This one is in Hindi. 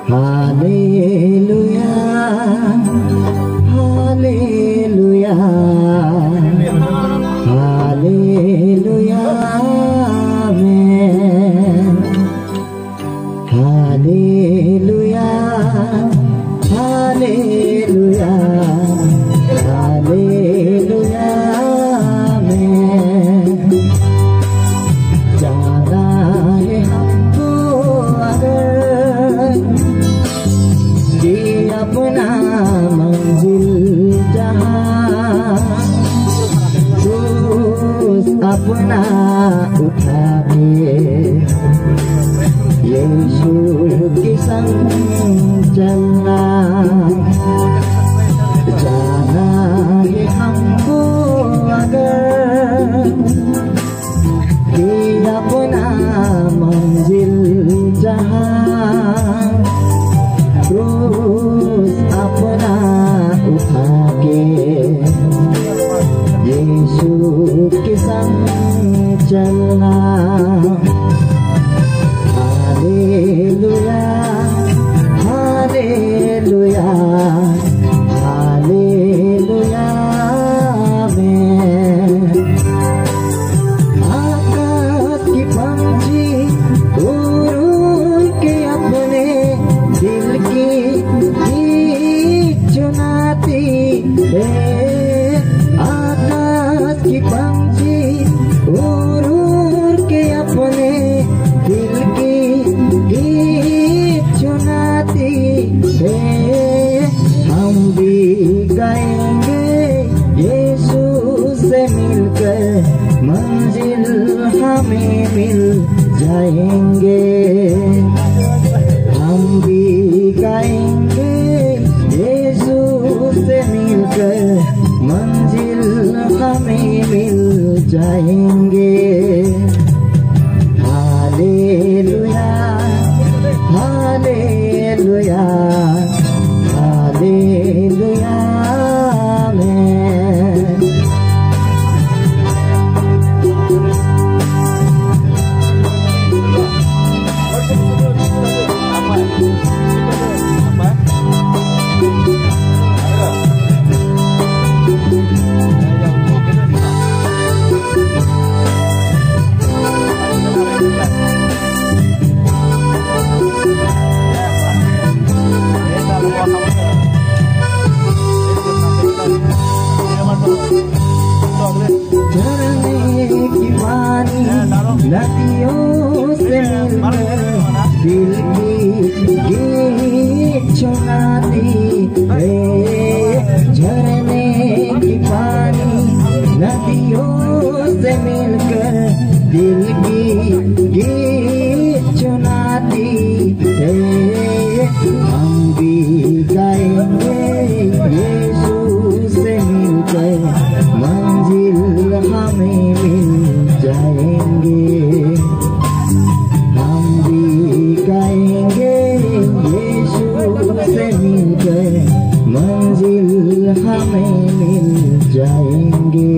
Haleluya, haleluya, haleluya, amin. Haleluya, haleluya, haleluya, amin. जाने हमको अगर ये अपना मंजिल जहाँ तो अपना उठा के यीशु के संग चलना। जाना है हमको अगर ये अपना मंजिल जहाँ रोज अपना उठा के यीशु के संग चलना। हालेलुया, हालेलुया, हालेलुया, आमीन। आकाश की पंछी उड़ के अपने दिल की चुनाती है। आकाश की पंछी उड़ के अपने दिल की चुनाती है। हम भी गाएंगे यीशु से मिलकर मंजिल हमें मिल जाएंगे। हम भी गाएंगे यीशु से मिलकर मंजिल हमें मिल जाएंगे। हालेलुया, हालेलुया, हालेलुया, आमीन। झरने की पानी नदियों से मिलकर दिल की गीत सुनाती है। झरने की पानी नदियों से मिलकर दिल की गीत सुनाती है। हम भी गाएंगे यीशु से मिलकर मंजिल हमें मिल जाएंगे। हम भी गाएंगे यीशु से मिलकर मंजिल हमें मिल जाएंगे।